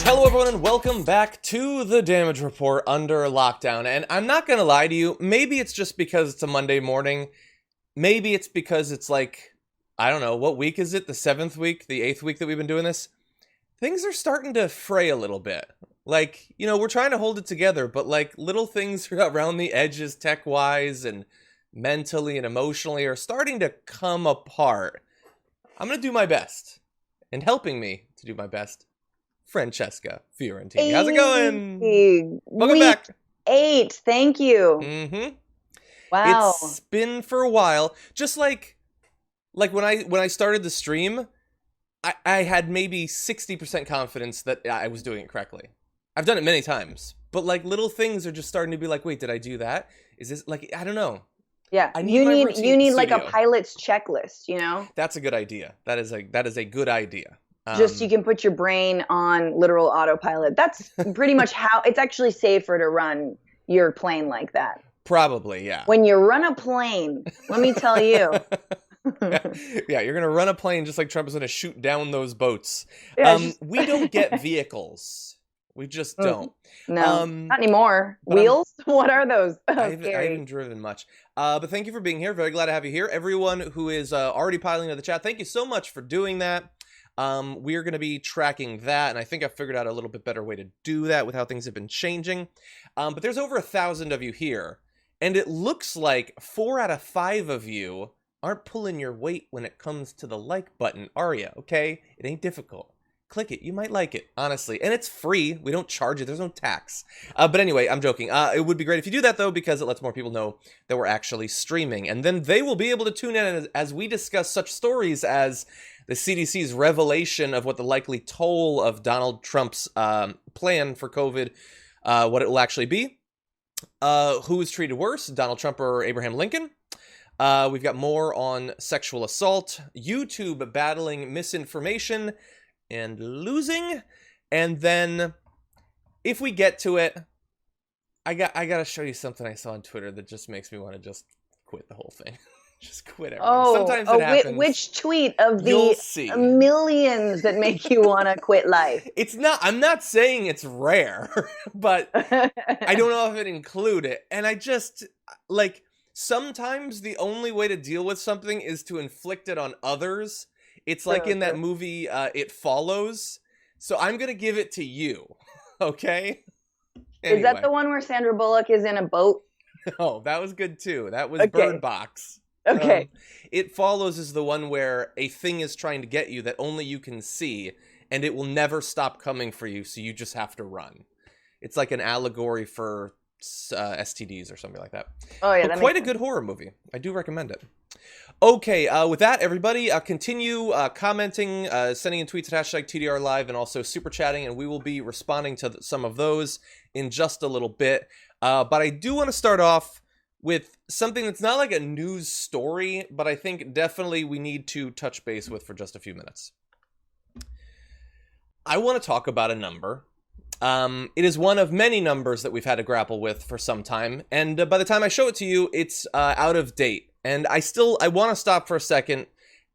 Hello everyone and welcome back to the Damage Report under lockdown. And I'm not gonna lie to you, maybe it's just because it's a Monday morning. Maybe it's because it's like, I don't know, what week is it? The 7th week? The 8th week that we've been doing this? Things are starting to fray a little bit. Like, you know, we're trying to hold it together, but like little things around the edges tech-wise and mentally and emotionally are starting to come apart. I'm gonna do my best. And helping me to do my best, Francesca Fiorentini. How's it going? Welcome back. 8, thank you. Mm-hmm. Wow. It's been for a while. Just like when I started the stream, I had maybe 60% confidence that I was doing it correctly. I've done it many times, but like little things are just starting to be like, wait, did I do that? Is this like, I don't know. Yeah, you need like a pilot's checklist, you know? That's a good idea. That is a good idea. Just you can put your brain on literal autopilot. That's pretty much how it's actually safer to run your plane like that. Probably, yeah. When you run a plane, let me tell you. Yeah, you're going to run a plane just like Trump is going to shoot down those boats. Yeah, we don't get vehicles. We just don't. No, not anymore. Wheels? What are those? I haven't driven much. But thank you for being here. Very glad to have you here. Everyone who is already piling into the chat, thank you so much for doing that. We are going to be tracking that, and I think I've figured out a little bit better way to do that with how things have been changing. But there's over 1,000 of you here, and it looks like 4 out of 5 of you aren't pulling your weight when it comes to the like button, are you? Okay? It ain't difficult. Click it. You might like it, honestly. And it's free. We don't charge you. There's no tax. But anyway, I'm joking. It would be great if you do that, though, because it lets more people know that we're actually streaming. And then they will be able to tune in as we discuss such stories as the CDC's revelation of what the likely toll of Donald Trump's plan for COVID, what it will actually be. Who is treated worse, Donald Trump or Abraham Lincoln? We've got more on sexual assault, YouTube battling misinformation and losing. And then if we get to it, I gotta show you something I saw on Twitter that just makes me want to just quit the whole thing. Just quit everything. Sometimes it happens. Which tweet of the millions that make you want to quit life? I'm not saying it's rare, but I don't know if it include it. And I just, like, sometimes the only way to deal with something is to inflict it on others. It's like in that movie, It Follows. So I'm going to give it to you. Okay? Anyway. Is that the one where Sandra Bullock is in a boat? Oh, that was good too. That was Bird Box. Okay. It Follows is the one where a thing is trying to get you that only you can see, and it will never stop coming for you, so you just have to run. It's like an allegory for STDs or something like that. Oh yeah, but quite a good horror movie. I do recommend it. Okay, with that, everybody, continue commenting, sending in tweets at hashtag TDR Live, and also super chatting, and we will be responding to some of those in just a little bit. But I do want to start off with something that's not like a news story, but I think definitely we need to touch base with for just a few minutes. I want to talk about a number. It is one of many numbers that we've had to grapple with for some time, and by the time I show it to you, it's out of date. And I want to stop for a second,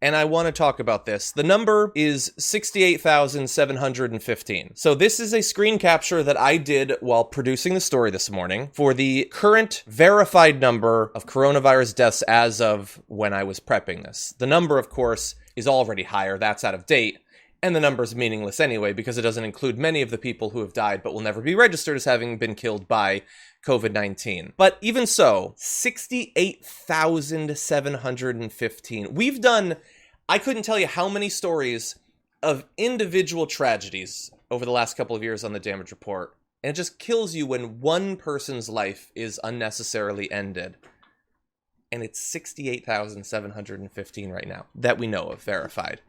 and I want to talk about this. The number is 68,715. So this is a screen capture that I did while producing the story this morning for the current verified number of coronavirus deaths as of when I was prepping this. The number, of course, is already higher. That's out of date. And the number is meaningless anyway, because it doesn't include many of the people who have died but will never be registered as having been killed by COVID-19. But even so, 68,715. We've done, I couldn't tell you how many stories of individual tragedies over the last couple of years on the Damage Report. And it just kills you when one person's life is unnecessarily ended. And it's 68,715 right now that we know of, verified.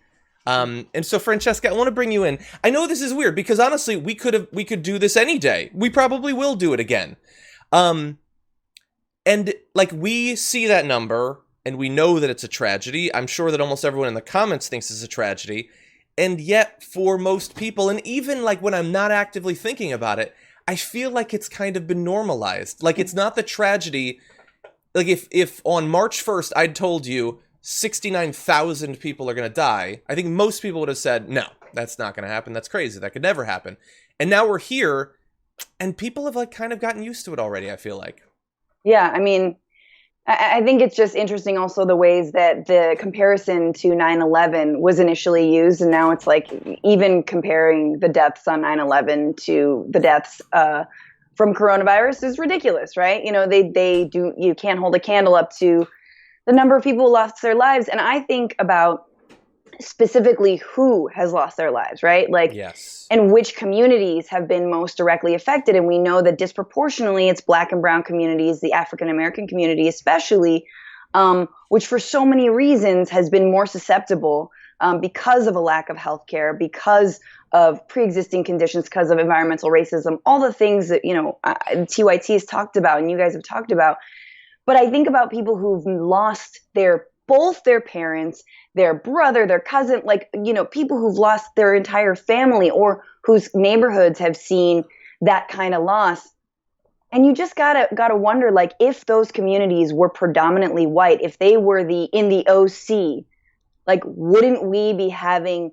And so Francesca, I want to bring you in. I know this is weird because honestly, we could do this any day. We probably will do it again. And like we see that number and we know that it's a tragedy. I'm sure that almost everyone in the comments thinks it's a tragedy. And yet for most people, and even like when I'm not actively thinking about it, I feel like it's kind of been normalized. Like it's not the tragedy. Like if on March 1st, I'd told you 69,000 people are going to die, I think most people would have said, no, that's not going to happen. That's crazy. That could never happen. And now we're here, and people have like kind of gotten used to it already, I feel like. Yeah, I mean, I think it's just interesting also the ways that the comparison to 9/11 was initially used, and now it's like even comparing the deaths on 9/11 to the deaths from coronavirus is ridiculous, right? You know, you can't hold a candle up to the number of people who lost their lives. And I think about specifically who has lost their lives, right? Like, yes. And which communities have been most directly affected. And we know that disproportionately it's Black and brown communities, the African American community especially, which for so many reasons has been more susceptible because of a lack of healthcare, because of pre-existing conditions, because of environmental racism, all the things that, you know, TYT has talked about and you guys have talked about. But I think about people who've lost both their parents, their brother, their cousin, like, you know, people who've lost their entire family or whose neighborhoods have seen that kind of loss. And you just gotta wonder, like, if those communities were predominantly white, if they were in the OC, like, wouldn't we be having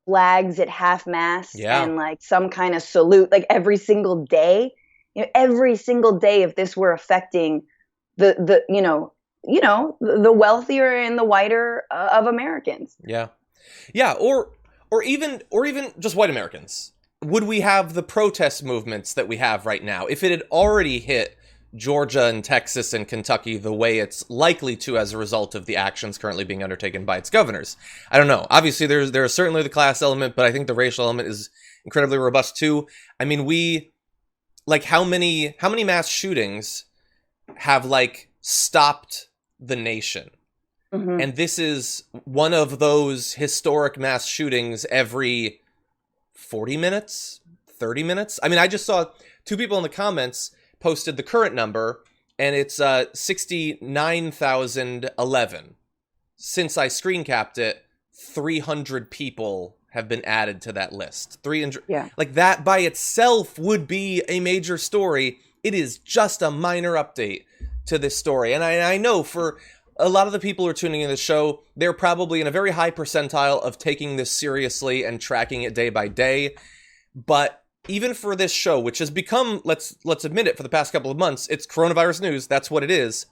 flags at half mast and like some kind of salute, like every single day? You know, every single day, if this were affecting the wealthier and the whiter of Americans. Yeah. Or even just white Americans. Would we have the protest movements that we have right now if it had already hit Georgia and Texas and Kentucky the way it's likely to as a result of the actions currently being undertaken by its governors? I don't know. Obviously, there is certainly the class element, but I think the racial element is incredibly robust too. I mean, how many mass shootings have like stopped the nation? Mm-hmm. And this is one of those historic mass shootings every 40 minutes, 30 minutes. I mean, I just saw two people in the comments posted the current number, and it's 69,011. Since I screen capped it, 300 people have been added to that list. 300. Yeah. Like, that by itself would be a major story. It is just a minor update to this story. And I know for a lot of the people who are tuning in the show, they're probably in a very high percentile of taking this seriously and tracking it day by day. But even for this show, which has become, let's admit it, for the past couple of months, it's coronavirus news. That's what it is.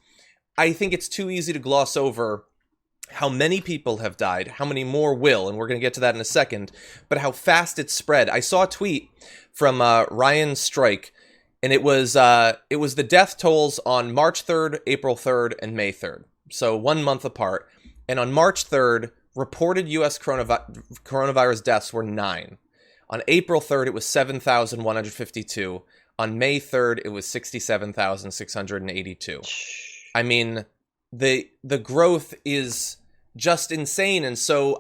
I think it's too easy to gloss over how many people have died, how many more will, and we're going to get to that in a second, but how fast it's spread. I saw a tweet from Ryan Strike, and it was the death tolls on March 3rd, April 3rd, and May 3rd. So 1 month apart. And on March 3rd, reported U.S. coronavirus deaths were 9. On April 3rd, it was 7,152. On May 3rd, it was 67,682. I mean, the growth is just insane. And so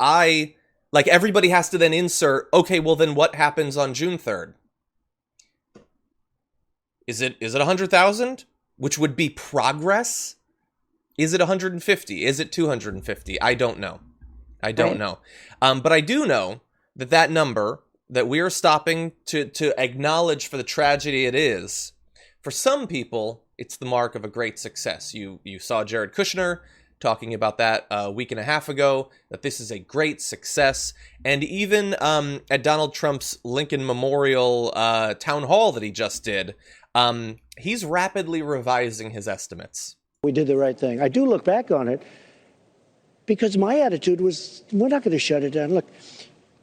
everybody has to then insert, okay, well then what happens on June 3rd? Is it 100,000? Which would be progress? Is it 150? Is it 250? I don't know. I don't know. But I do know that number that we are stopping to acknowledge for the tragedy it is, for some people, it's the mark of a great success. You saw Jared Kushner talking about that a week and a half ago, that this is a great success. And even at Donald Trump's Lincoln Memorial town hall that he just did, he's rapidly revising his estimates. We did the right thing. I do look back on it because my attitude was, we're not going to shut it down. Look,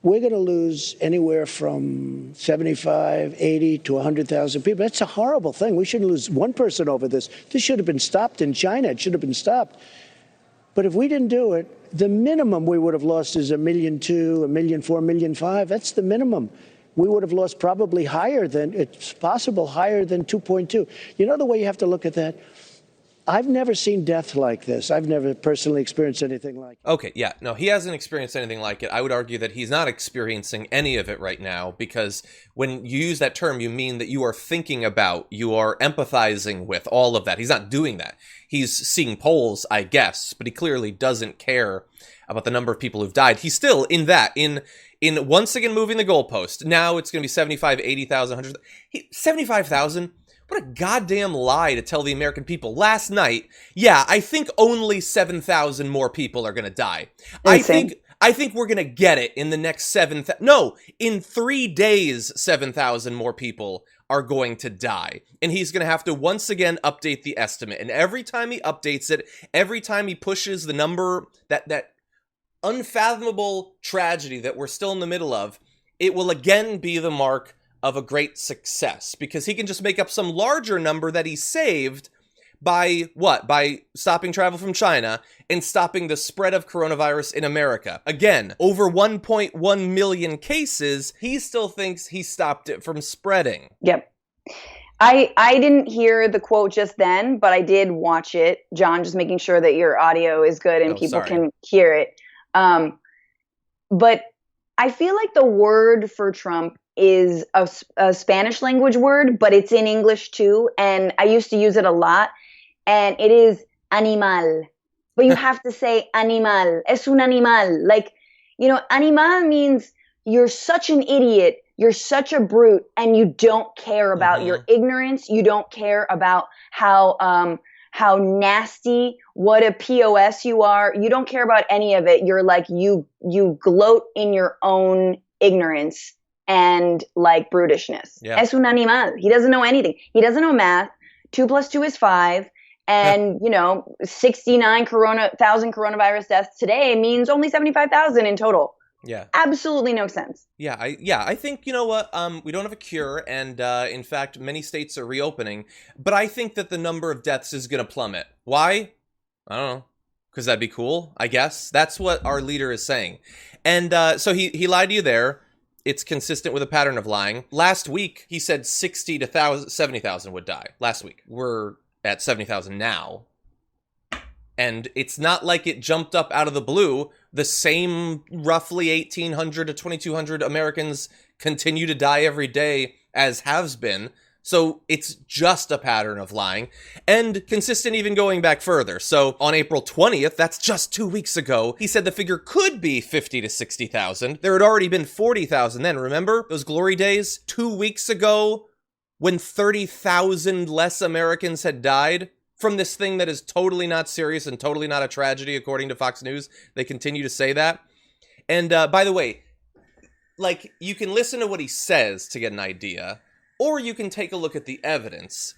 we're going to lose anywhere from 75, 80 to 100,000 people. That's a horrible thing. We shouldn't lose one person over this. This should have been stopped in China. It should have been stopped. But if we didn't do it, the minimum we would have lost is 1.2 million, 1.4 million, 1.5 million. That's the minimum. We would have lost probably higher than, it's possible, higher than 2.2. You know the way you have to look at that? I've never seen death like this. I've never personally experienced anything like it. Okay, yeah. No, he hasn't experienced anything like it. I would argue that he's not experiencing any of it right now, because when you use that term, you mean that you are thinking about, you are empathizing with all of that. He's not doing that. He's seeing polls, I guess, but he clearly doesn't care about the number of people who've died. He's still in once again moving the goalpost. Now it's going to be 75, 80,000, 100,000. 75,000? What a goddamn lie to tell the American people. Last night, yeah, I think only 7,000 more people are going to die. Insane. I think we're going to get it in the next in 3 days, 7,000 more people are going to die. And he's going to have to once again update the estimate. And every time he updates it, every time he pushes the number, that unfathomable tragedy that we're still in the middle of, it will again be the mark of a great success, because he can just make up some larger number that he saved by what? By stopping travel from China and stopping the spread of coronavirus in America. Again, over 1.1 million cases, he still thinks he stopped it from spreading. Yep. I didn't hear the quote just then, but I did watch it. John, just making sure that your audio is good and people can hear it. But I feel like the word for Trump is a Spanish language word, but it's in English too. And I used to use it a lot. And it is animal. But you have to say animal. Es un animal. Like, you know, animal means you're such an idiot. You're such a brute. And you don't care about your ignorance. You don't care about how nasty, what a POS you are. You don't care about any of it. You're like, you gloat in your own ignorance and like brutishness. Yeah. Es un animal. He doesn't know anything. He doesn't know math. 2 + 2 is 5. And, 69,000 coronavirus deaths today means only 75,000 in total. Yeah. Absolutely no sense. Yeah, I think, you know what, we don't have a cure, and in fact, many states are reopening, but I think that the number of deaths is going to plummet. Why? I don't know. Because that'd be cool, I guess. That's what our leader is saying. And so he lied to you there. It's consistent with a pattern of lying. Last week, he said 60 to 70,000 would die. Last week. We're at 70,000 now. And it's not like it jumped up out of the blue. The same roughly 1,800 to 2,200 Americans continue to die every day as has been. So it's just a pattern of lying, and consistent even going back further. So on April 20th, that's just 2 weeks ago, he said the figure could be 50 to 60,000. There had already been 40,000 then. Remember those glory days 2 weeks ago when 30,000 less Americans had died from this thing that is totally not serious and totally not a tragedy, according to Fox News? They continue to say that. And by the way, like, you can listen to what he says to get an idea, or you can take a look at the evidence.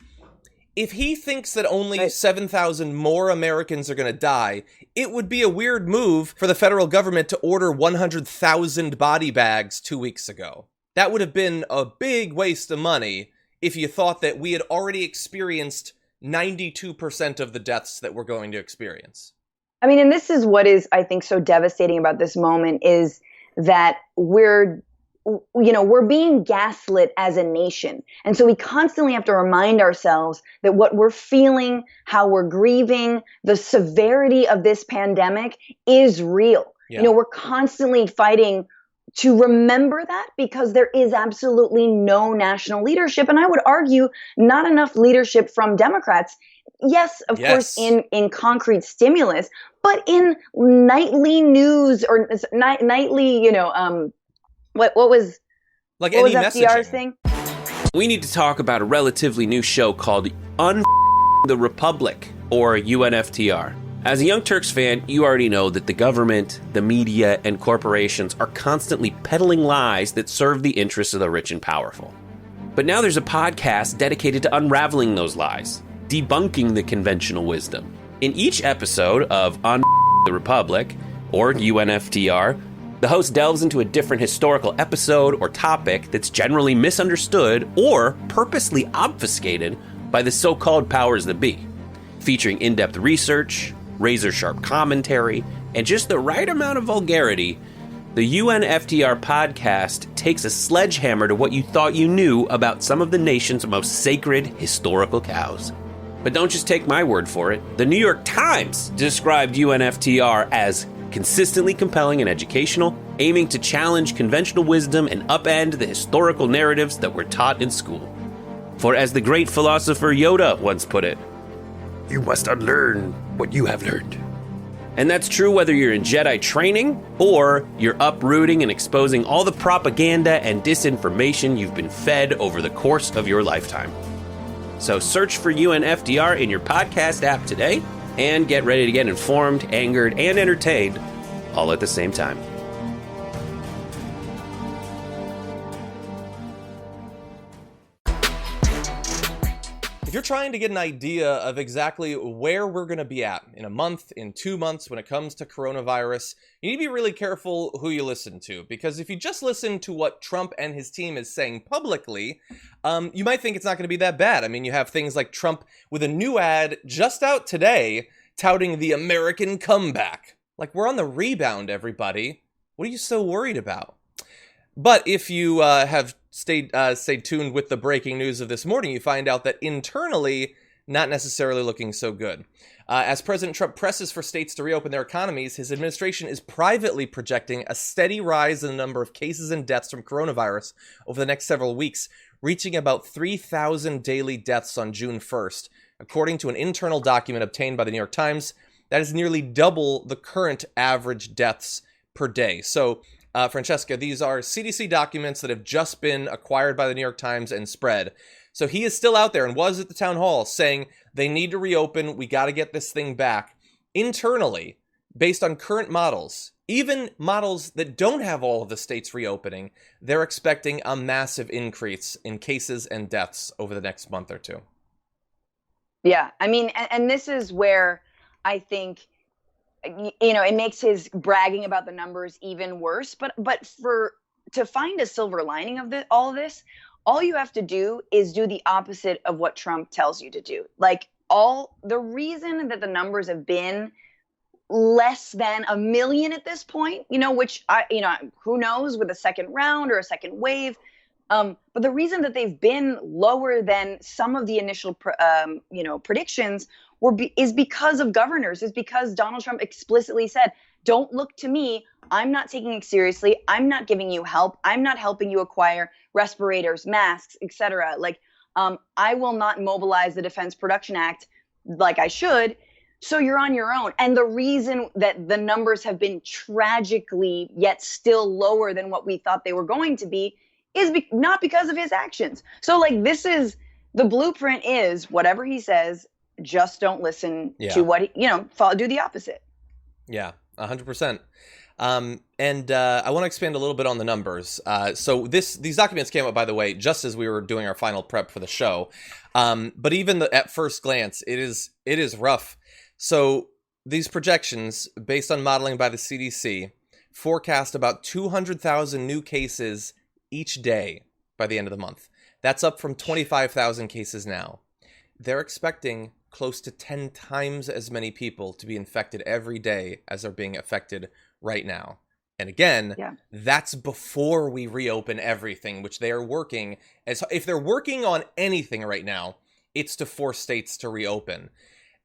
If he thinks that only 7,000 more Americans are going to die, it would be a weird move for the federal government to order 100,000 body bags 2 weeks ago. That would have been a big waste of money if you thought that we had already experienced 92% of the deaths that we're going to experience. I mean, and this is what is, I think, so devastating about this moment is that we're being gaslit as a nation. And so we constantly have to remind ourselves that what we're feeling, how we're grieving, the severity of this pandemic is real. Yeah. We're constantly fighting to remember that, because there is absolutely no national leadership. And I would argue not enough leadership from Democrats. Yes, of course, in concrete stimulus, but in nightly news or nightly, what was like what any was FDR's thing? We need to talk about a relatively new show called the Republic, or UNFTR. As a Young Turks fan, you already know that the government, the media, and corporations are constantly peddling lies that serve the interests of the rich and powerful. But now there's a podcast dedicated to unraveling those lies, debunking the conventional wisdom. In each episode of the Republic, or UNFTR, the host delves into a different historical episode or topic that's generally misunderstood or purposely obfuscated by the so-called powers that be, featuring in-depth research, razor-sharp commentary, and just the right amount of vulgarity. The UNFTR podcast takes a sledgehammer to what you thought you knew about some of the nation's most sacred historical cows. But don't just take my word for it. The New York Times described UNFTR as consistently compelling and educational, aiming to challenge conventional wisdom and upend the historical narratives that were taught in school. For as the great philosopher Yoda once put it, "You must unlearn what you have learned." And that's true whether you're in Jedi training or you're uprooting and exposing all the propaganda and disinformation you've been fed over the course of your lifetime. So search for UNFTR in your podcast app today and get ready to get informed, angered, and entertained all at the same time. If you're trying to get an idea of exactly where we're going to be at in a month, in 2 months when it comes to coronavirus, you need to be really careful who you listen to, because if you just listen to what Trump and his team is saying publicly, you might think it's not going to be that bad. I mean, you have things like Trump with a new ad just out today touting the American comeback. Like, we're on the rebound, everybody. What are you so worried about? But if you have stayed tuned with the breaking news of this morning, you find out that internally, not necessarily looking so good. As President Trump presses for states to reopen their economies, his administration is privately projecting a steady rise in the number of cases and deaths from coronavirus over the next several weeks, reaching about 3,000 daily deaths on June 1st. According to an internal document obtained by the New York Times, that is nearly double the current average deaths per day. So, Francesca, these are CDC documents that have just been acquired by the New York Times and spread. So he is still out there and was at the town hall saying they need to reopen. We got to get this thing back. Internally, based on current models, even models that don't have all of the states reopening, they're expecting a massive increase in cases and deaths over the next month or two. Yeah, I mean, and this is where I think, you know, it makes his bragging about the numbers even worse. But to find a silver lining of all of this, all you have to do is do the opposite of what Trump tells you to do. Like, the reason that the numbers have been less than 1 million at this point, which who knows with a second round or a second wave. But the reason that they've been lower than some of the initial, predictions is because of governors, is because Donald Trump explicitly said, don't look to me. I'm not taking it seriously. I'm not giving you help. I'm not helping you acquire respirators, masks, etc. Like, I will not mobilize the Defense Production Act like I should. So you're on your own. And the reason that the numbers have been tragically yet still lower than what we thought they were going to be is not because of his actions. So, like, the blueprint is whatever he says, just don't listen to what do the opposite. Yeah, 100%. And I want to expand a little bit on the numbers. So these documents came up, by the way, just as we were doing our final prep for the show. But even at first glance, it is rough. So these projections, based on modeling by the CDC, forecast about 200,000 new cases each day by the end of the month. That's up from 25,000 cases now. They're expecting close to 10 times as many people to be infected every day as are being affected right now. And again, that's before we reopen everything, which they are working as if they're working on anything right now, it's to force states to reopen.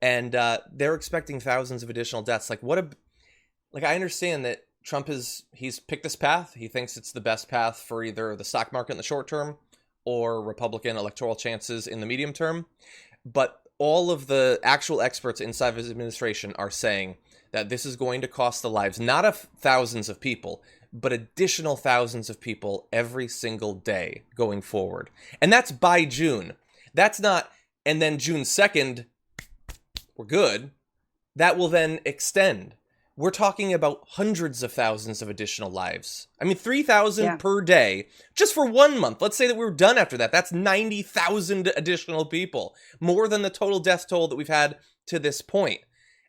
And they're expecting thousands of additional deaths. I understand that Trump he's picked this path. He thinks it's the best path for either the stock market in the short term or Republican electoral chances in the medium term. But all of the actual experts inside of his administration are saying that this is going to cost the lives, not of thousands of people, but additional thousands of people every single day going forward. And that's by June. That's not, and then June 2nd, we're good. That will then extend. We're talking about hundreds of thousands of additional lives. I mean, 3,000 per day, just for 1 month. Let's say that we were done after that. That's 90,000 additional people, more than the total death toll that we've had to this point.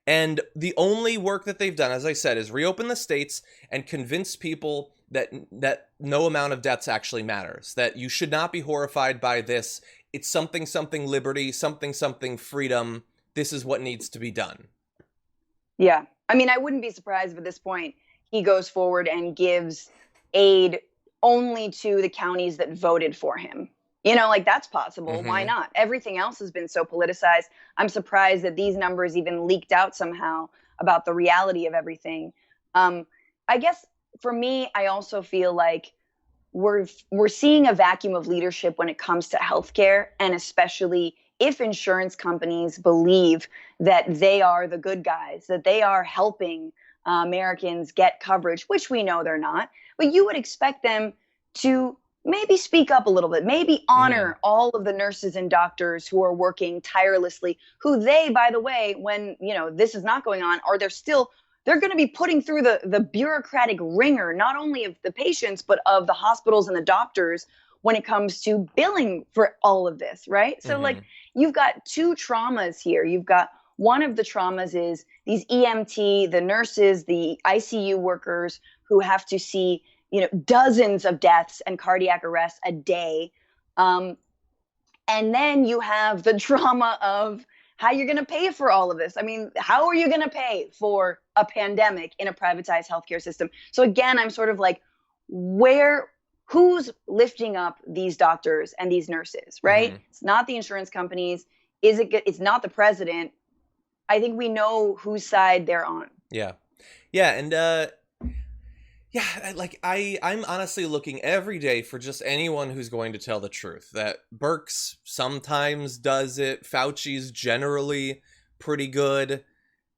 And the only work that they've done, as I said, is reopen the states and convince people that no amount of deaths actually matters, that you should not be horrified by this. It's something liberty, something freedom. This is what needs to be done. Yeah. I mean, I wouldn't be surprised if at this point he goes forward and gives aid only to the counties that voted for him. That's possible. Mm-hmm. Why not? Everything else has been so politicized. I'm surprised that these numbers even leaked out somehow about the reality of everything. I guess for me, I also feel like we're seeing a vacuum of leadership when it comes to healthcare, and especially if insurance companies believe that they are the good guys, that they are helping Americans get coverage, which we know they're not, but you would expect them to maybe speak up a little bit, maybe honor all of the nurses and doctors who are working tirelessly, who they, by the way, when, this is not going on, they're going to be putting through the bureaucratic ringer, not only of the patients, but of the hospitals and the doctors when it comes to billing for all of this, right? So like you've got two traumas here. You've got one of the traumas is these EMT, the nurses, the ICU workers who have to see, you know, dozens of deaths and cardiac arrests a day. And then you have the trauma of how you're going to pay for all of this. I mean, how are you going to pay for a pandemic in a privatized healthcare system? So again, I'm sort of like, who's lifting up these doctors and these nurses, right? It's not the insurance companies. It's not the president. I think we know whose side they're on. Yeah. Yeah. And, like I'm honestly looking every day for just anyone who's going to tell the truth. That Birx sometimes does it. Fauci's generally pretty good.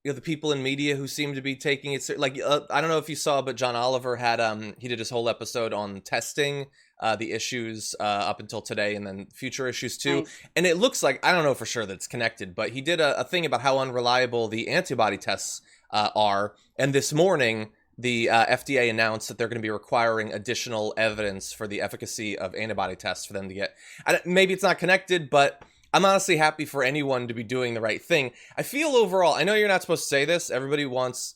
You know, the people in media who seem to be taking it like I don't know if you saw, but John Oliver had he did his whole episode on testing, the issues up until today, and then future issues too. Nice. And it looks like, I don't know for sure that it's connected, but he did a thing about how unreliable the antibody tests are. And this morning, the FDA announced that they're going to be requiring additional evidence for the efficacy of antibody tests for them to get. Maybe it's not connected, but I'm honestly happy for anyone to be doing the right thing. I feel overall, I know you're not supposed to say this. Everybody wants,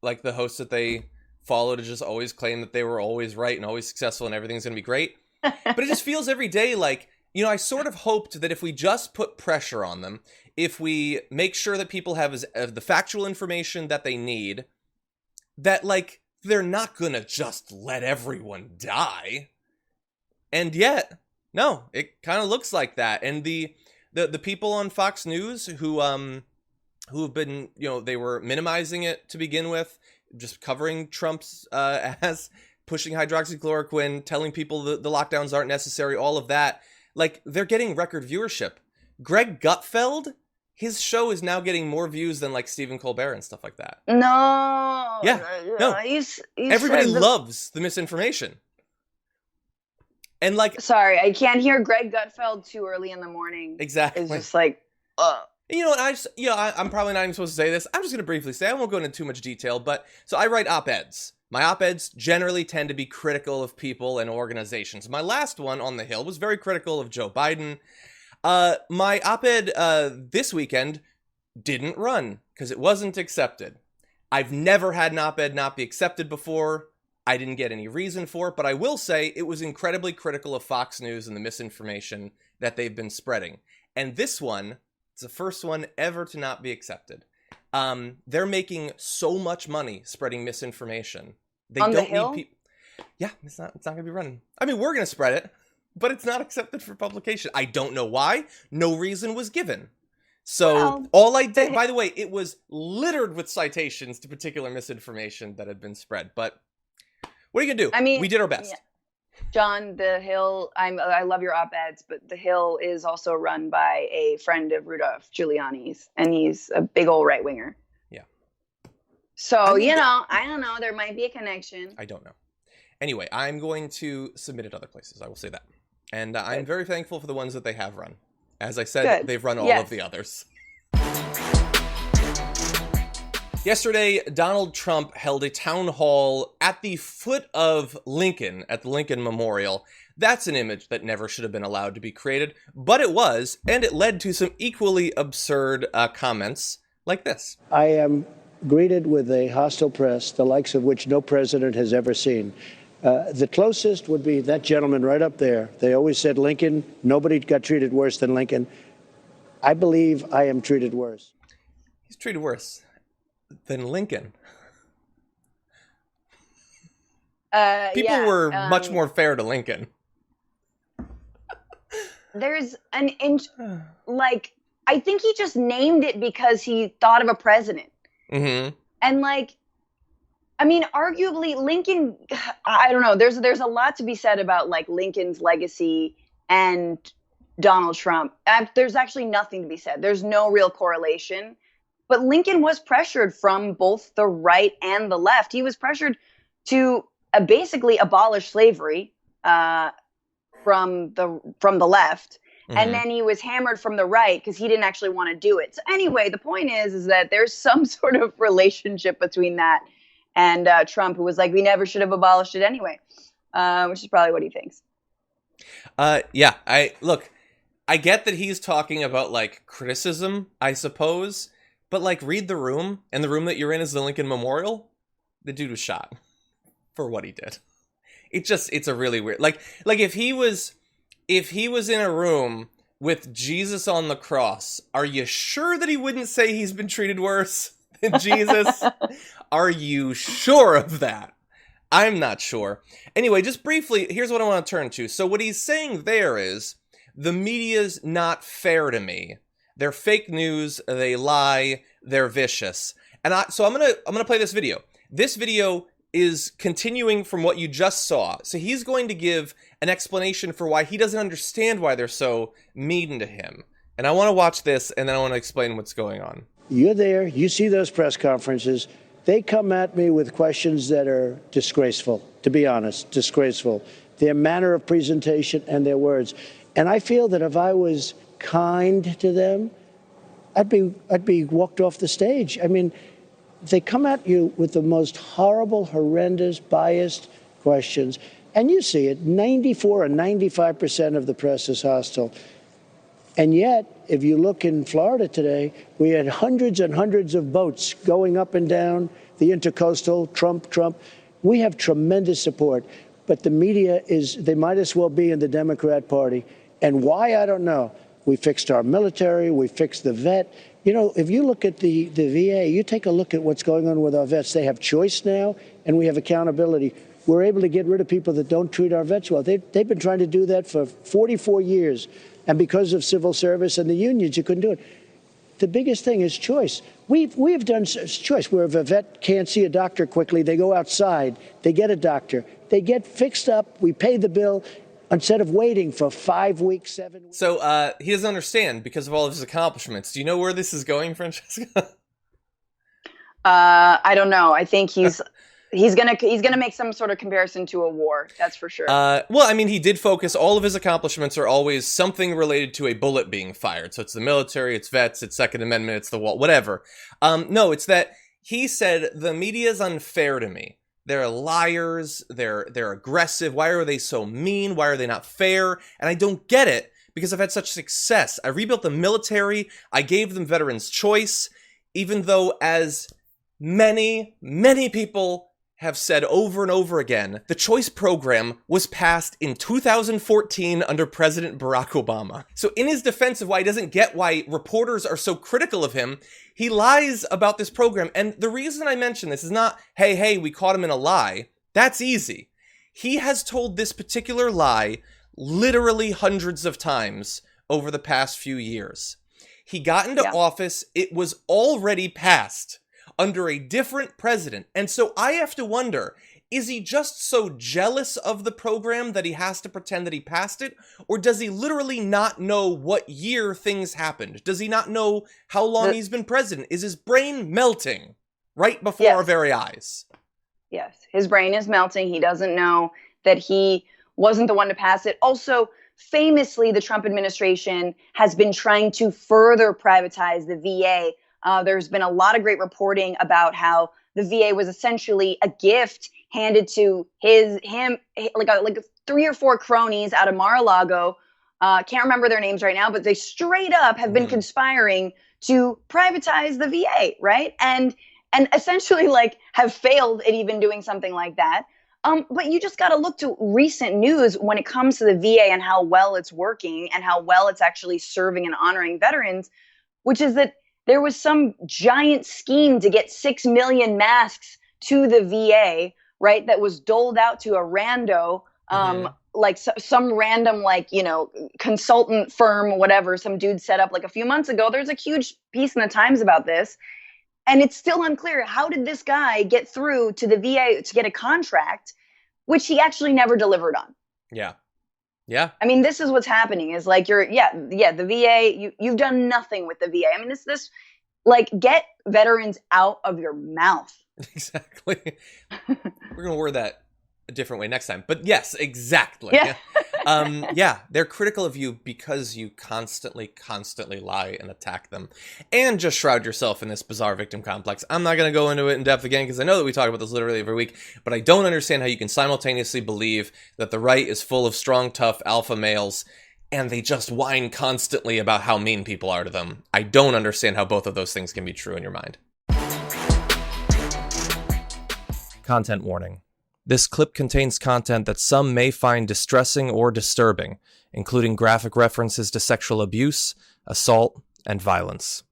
like, the hosts that they follow to just always claim that they were always right and always successful and everything's going to be great. But it just feels every day like, you know, I sort of hoped that if we just put pressure on them, if we make sure that people have the factual information that they need, that, like, they're not going to just let everyone die. And yet, no, it kind of looks like that. And the people on Fox News who have been, you know, they were minimizing it to begin with, just covering Trump's as pushing hydroxychloroquine, telling people the lockdowns aren't necessary, all of that. Like, they're getting record viewership. Greg Gutfeld, his show is now getting more views than, like, Stephen Colbert and stuff like that. No. Yeah. No. You Everybody loves the misinformation. And, like, sorry, I can't hear Greg Gutfeld too early in the morning. Exactly. It's just like, you know what, I'm probably not even supposed to say this. I'm just going to briefly say, I won't go into too much detail, but, so I write op-eds. My op-eds generally tend to be critical of people and organizations. My last one on The Hill was very critical of Joe Biden. My op-ed this weekend didn't run because it wasn't accepted. I've never had an op-ed not be accepted before. I didn't get any reason for it, but I will say it was incredibly critical of Fox News and the misinformation that they've been spreading. And this one, it's the first one ever to not be accepted. They're making so much money spreading misinformation. They on don't the Hill? need people. Yeah, it's not going to be running. I mean, we're going to spread it, but it's not accepted for publication. I don't know why. No reason was given. So Well, all I did, by the way, it was littered with citations to particular misinformation that had been spread. But what are you going to do? I mean, we did our best. yeah. John, The Hill, I love your op-eds, but The Hill is also run by a friend of Rudolph Giuliani's, and he's a big old right-winger. Yeah. So, I mean, I don't know, there might be a connection. I don't know. Anyway, I'm going to submit it other places. I will say that. And I'm very thankful for the ones that they have run. As I said, Good. they've run all Yes. of the others. Yesterday, Donald Trump held a town hall at the foot of Lincoln, at the Lincoln Memorial. That's an image that never should have been allowed to be created, but it was, and it led to some equally absurd comments like this. I am greeted with a hostile press, the likes of which no president has ever seen. The closest would be that gentleman right up there. They always said Lincoln. Nobody got treated worse than Lincoln. I believe I am treated worse. He's treated worse than Lincoln. People were much more fair to Lincoln. There's an inch, like, I think he just named it because he thought of a president. Mm-hmm. And, like, I mean, arguably Lincoln, I don't know, there's a lot to be said about, like, Lincoln's legacy and Donald Trump. There's actually nothing to be said. There's no real correlation. But Lincoln was pressured from both the right and the left. He was pressured to basically abolish slavery from the left. Mm-hmm. And then he was hammered from the right because he didn't actually want to do it. So anyway, the point is that there's some sort of relationship between that and Trump, who was like, we never should have abolished it anyway, which is probably what he thinks. Yeah, I get that he's talking about, like, criticism, I suppose, but, like, read the room, and the room that you're in is the Lincoln Memorial. The dude was shot for what he did. It's a really weird, like if he was in a room with Jesus on the cross, are you sure that he wouldn't say he's been treated worse than Jesus? Are you sure of that? I'm not sure. Anyway, just briefly, here's what I want to turn to. So what he's saying there is, the media's not fair to me. They're fake news, they lie, they're vicious. And so I'm gonna play this video. This video is continuing from what you just saw. So he's going to give an explanation for why he doesn't understand why they're so mean to him. And I want to watch this, and then I want to explain what's going on. You're there, you see those press conferences. They come at me with questions that are disgraceful, to be honest, disgraceful. Their manner of presentation and their words. And I feel that if I was kind to them, I'd be walked off the stage. I mean, they come at you with the most horrible, horrendous, biased questions. And you see it, 94 or 95% of the press is hostile. And yet, if you look in Florida today, we had hundreds and hundreds of boats going up and down the intercoastal, Trump. We have tremendous support. But the media they might as well be in the Democrat Party. And why, I don't know. We fixed our military, we fixed the vet. You know, if you look at the VA, you take a look at what's going on with our vets. They have choice now, and we have accountability. We're able to get rid of people that don't treat our vets well. They've been trying to do that for 44 years. And because of civil service and the unions, you couldn't do it. The biggest thing is choice. We've done choice where if a vet can't see a doctor quickly, they go outside, they get a doctor, they get fixed up, we pay the bill, instead of waiting for 5 weeks, 7 weeks. So he doesn't understand because of all of his accomplishments. Do you know where this is going, Francesca? I don't know. I think he's gonna make some sort of comparison to a war. That's for sure. Well, I mean, he did focus. All of his accomplishments are always something related to a bullet being fired. So it's the military, it's vets, it's Second Amendment, it's the wall, whatever. No, it's that he said the media is unfair to me. They're liars. They're aggressive. Why are they so mean? Why are they not fair? And I don't get it because I've had such success. I rebuilt the military. I gave them veterans choice, even though, as many people have said over and over again, the choice program was passed in 2014 under President Barack Obama. So in his defense of why he doesn't get why reporters are so critical of him, he lies about this program. And the reason I mention this is not, hey, we caught him in a lie. That's easy. He has told this particular lie literally hundreds of times over the past few years. He got into office, it was already passed under a different president. And so I have to wonder, is he just so jealous of the program that he has to pretend that he passed it? Or does he literally not know what year things happened? Does he not know how long he's been president? Is his brain melting right before our very eyes? Yes, his brain is melting. He doesn't know that he wasn't the one to pass it. Also, famously, the Trump administration has been trying to further privatize the VA. There's been a lot of great reporting about how the VA was essentially a gift handed to him, like 3 or 4 cronies out of Mar-a-Lago. Can't remember their names right now, but they straight up have been conspiring to privatize the VA, right? And essentially like have failed at even doing something like that. But you just got to look to recent news when it comes to the VA and how well it's working and how well it's actually serving and honoring veterans, which is that there was some giant scheme to get 6 million masks to the VA, right? That was doled out to a rando, like some random, consultant firm, whatever, some dude set up like a few months ago. There's a huge piece in the Times about this. And it's still unclear, how did this guy get through to the VA to get a contract, which he actually never delivered on? Yeah. Yeah. I mean, this is what's happening is like the VA, you've done nothing with the VA. I mean, this get veterans out of your mouth. Exactly. We're going to word that a different way next time. But yes, exactly. Yeah. Yeah, they're critical of you because you constantly lie and attack them and just shroud yourself in this bizarre victim complex. I'm not going to go into it in depth again because I know that we talk about this literally every week, but I don't understand how you can simultaneously believe that the right is full of strong, tough alpha males and they just whine constantly about how mean people are to them. I don't understand how both of those things can be true in your mind. Content warning. This clip contains content that some may find distressing or disturbing, including graphic references to sexual abuse, assault, and violence.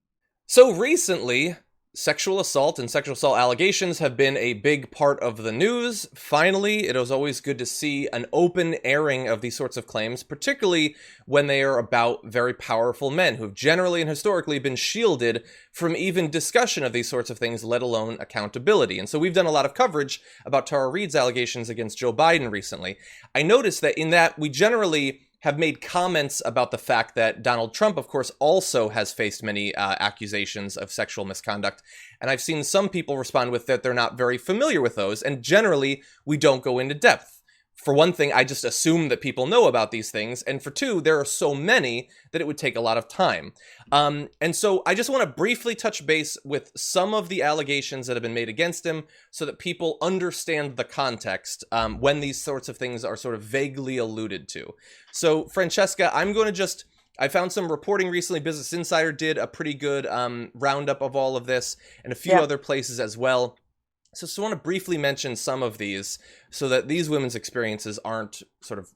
So recently, sexual assault and sexual assault allegations have been a big part of the news. Finally, it was always good to see an open airing of these sorts of claims, particularly when they are about very powerful men who've generally and historically been shielded from even discussion of these sorts of things, let alone accountability. And so we've done a lot of coverage about Tara Reade's allegations against Joe Biden recently. I noticed that in that we generally have made comments about the fact that Donald Trump, of course, also has faced many accusations of sexual misconduct. And I've seen some people respond with that they're not very familiar with those. And generally, we don't go into depth. For one thing, I just assume that people know about these things. And for two, there are so many that it would take a lot of time. And so I just want to briefly touch base with some of the allegations that have been made against him so that people understand the context when these sorts of things are sort of vaguely alluded to. So, Francesca, I found some reporting recently. Business Insider did a pretty good roundup of all of this and a few other places as well. So I want to briefly mention some of these so that these women's experiences aren't sort of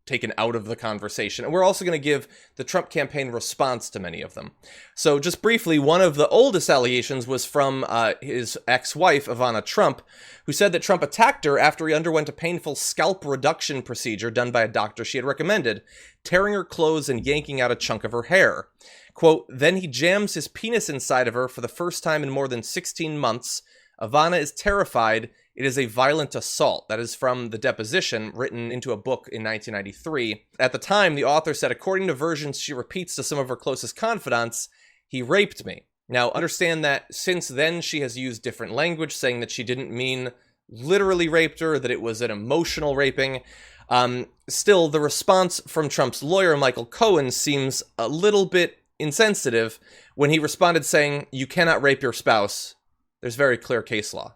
taken out of the conversation. And we're also going to give the Trump campaign response to many of them. So just briefly, one of the oldest allegations was from his ex-wife, Ivana Trump, who said that Trump attacked her after he underwent a painful scalp reduction procedure done by a doctor she had recommended, tearing her clothes and yanking out a chunk of her hair. Quote, then he jams his penis inside of her for the first time in more than 16 months. Ivana is terrified. It is a violent assault. That is from the deposition written into a book in 1993. At the time, the author said, according to versions she repeats to some of her closest confidants, he raped me. Now, understand that since then, she has used different language, saying that she didn't mean literally raped her, that it was an emotional raping. Still, the response from Trump's lawyer, Michael Cohen, seems a little bit insensitive when he responded saying, you cannot rape your spouse. There's very clear case law.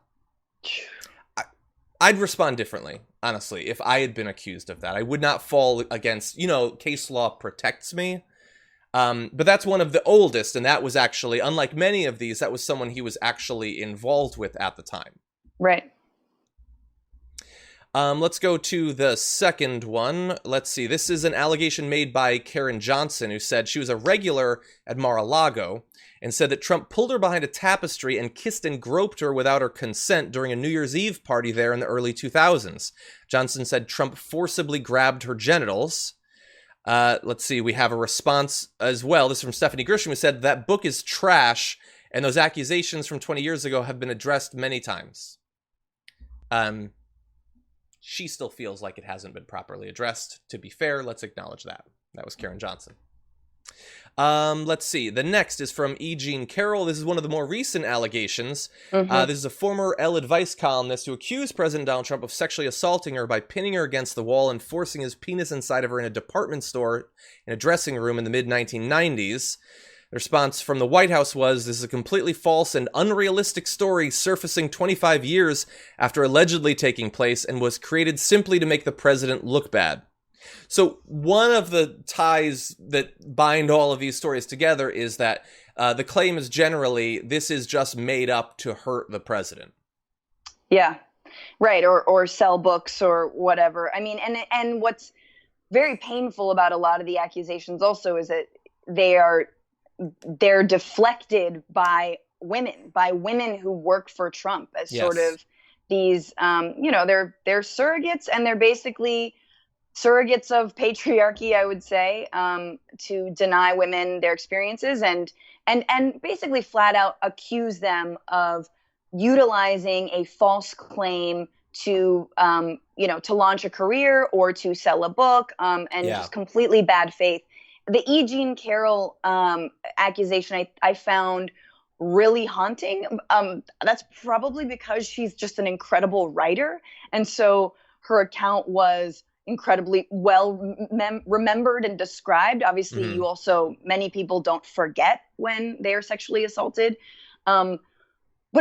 I'd respond differently, honestly, if I had been accused of that. I would not fall against, case law protects me. But that's one of the oldest, and that was actually, unlike many of these, that was someone he was actually involved with at the time. Right. Let's go to the second one. Let's see. This is an allegation made by Karen Johnson, who said she was a regular at Mar-a-Lago and said that Trump pulled her behind a tapestry and kissed and groped her without her consent during a New Year's Eve party there in the early 2000s. Johnson said Trump forcibly grabbed her genitals. Let's see. We have a response as well. This is from Stephanie Grisham, who said that book is trash and those accusations from 20 years ago have been addressed many times. She still feels like it hasn't been properly addressed. To be fair, let's acknowledge that. That was Karen Johnson. Let's see. The next is from E. Jean Carroll. This is one of the more recent allegations. This is a former Elle Advice columnist who accused President Donald Trump of sexually assaulting her by pinning her against the wall and forcing his penis inside of her in a department store in a dressing room in the mid-1990s. The response from the White House was, this is a completely false and unrealistic story surfacing 25 years after allegedly taking place and was created simply to make the president look bad. So one of the ties that bind all of these stories together is that the claim is generally, this is just made up to hurt the president. Yeah, right. Or sell books or whatever. I mean, and what's very painful about a lot of the accusations also is that they're deflected by women who work for Trump as sort of these, they're surrogates, and they're basically surrogates of patriarchy, I would say, to deny women their experiences and basically flat out accuse them of utilizing a false claim to, to launch a career or to sell a book, and just completely bad faith. The E. Jean Carroll accusation I found really haunting. That's probably because she's just an incredible writer. And so her account was incredibly well remembered and described. Obviously, many people don't forget when they are sexually assaulted. But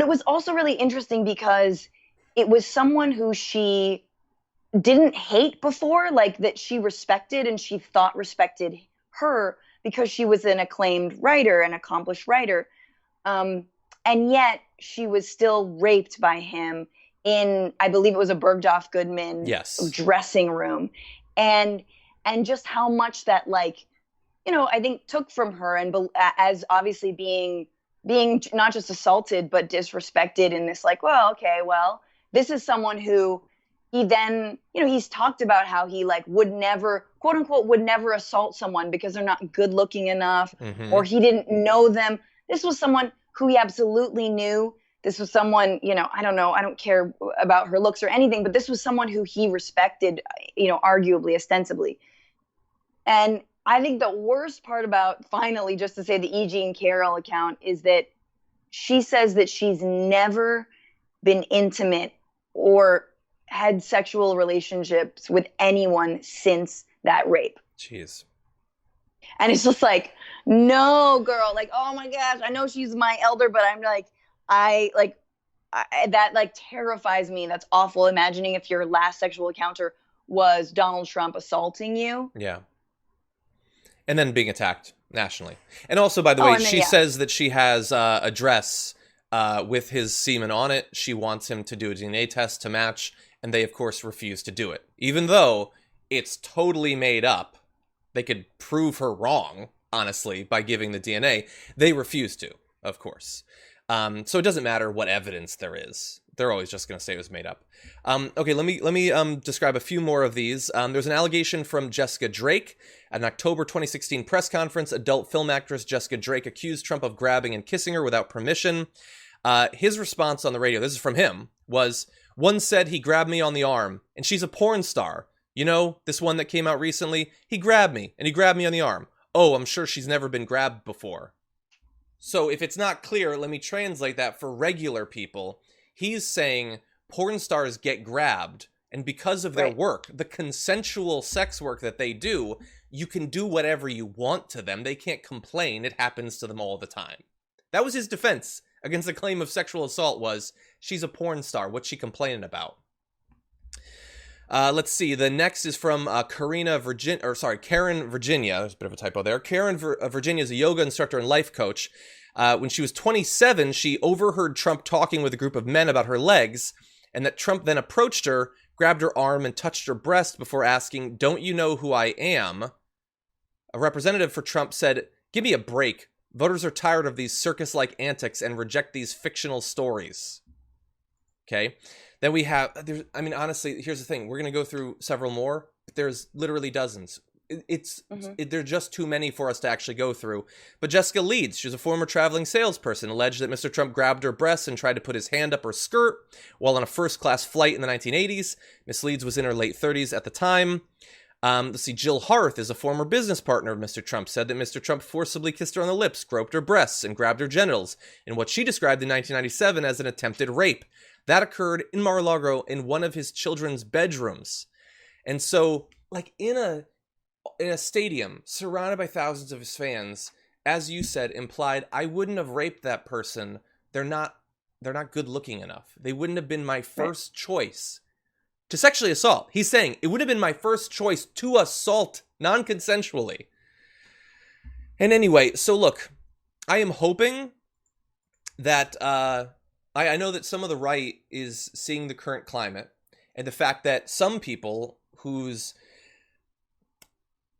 it was also really interesting because it was someone who she didn't hate before, like that she respected and she thought respected her because she was an acclaimed writer, an accomplished writer. And yet she was still raped by him in, I believe it was a Bergdorf Goodman dressing room. And just how much that, like, you know, I think took from her, and as obviously being not just assaulted, but disrespected in this, like, well, okay, well, this is someone who he then, you know, he's talked about how he like would never, quote unquote, would never assault someone because they're not good looking enough or he didn't know them. This was someone who he absolutely knew. This was someone, you know, I don't care about her looks or anything, but this was someone who he respected, you know, arguably, ostensibly. And I think the worst part about, finally, just to say the E. Jean Carroll account, is that she says that she's never been intimate or had sexual relationships with anyone since that rape. Jeez. And it's just like, no, girl, like, oh my gosh, I know she's my elder, but I'm like, that like terrifies me. That's awful. Imagining if your last sexual encounter was Donald Trump assaulting you. Yeah. And then being attacked nationally. And also, by the way, she says that she has a dress with his semen on it. She wants him to do a DNA test to match. And they, of course, refuse to do it. Even though it's totally made up. They could prove her wrong, honestly, by giving the DNA. They refuse to, of course. So it doesn't matter what evidence there is. They're always just going to say it was made up. Okay, let me describe a few more of these. There's an allegation from Jessica Drake. At an October 2016 press conference, adult film actress Jessica Drake accused Trump of grabbing and kissing her without permission. His response on the radio, this is from him, was, "One said he grabbed me on the arm, and she's a porn star. You know, this one that came out recently? He grabbed me, and he grabbed me on the arm. Oh, I'm sure she's never been grabbed before." So if it's not clear, let me translate that for regular people. He's saying porn stars get grabbed, and because of their work, the consensual sex work that they do, you can do whatever you want to them. They can't complain. It happens to them all the time. That was his defense against the claim of sexual assault was, she's a porn star. What's she complaining about? Let's see. The next is from Karen, Virginia. There's a bit of a typo there. Karen, Virginia is a yoga instructor and life coach. When she was 27, she overheard Trump talking with a group of men about her legs, and that Trump then approached her, grabbed her arm, and touched her breast before asking, "Don't you know who I am?" A representative for Trump said, "Give me a break. Voters are tired of these circus-like antics and reject these fictional stories." Okay. Then we have, honestly, here's the thing. We're going to go through several more, but there's literally dozens. They're just too many for us to actually go through. But Jessica Leeds, she's a former traveling salesperson, alleged that Mr. Trump grabbed her breasts and tried to put his hand up her skirt while on a first-class flight in the 1980s. Miss Leeds was in her late 30s at the time. Let's see, Jill Harth is a former business partner of Mr. Trump, said that Mr. Trump forcibly kissed her on the lips, groped her breasts, and grabbed her genitals in what she described in 1997 as an attempted rape. That occurred in Mar-a-Lago in one of his children's bedrooms. And so, like, in a stadium surrounded by thousands of his fans, as you said, implied, I wouldn't have raped that person. They're not good looking enough. They wouldn't have been my first choice to sexually assault. He's saying it would have been my first choice to assault non-consensually. And anyway, so look, I am hoping that I know that some of the right is seeing the current climate and the fact that some people whose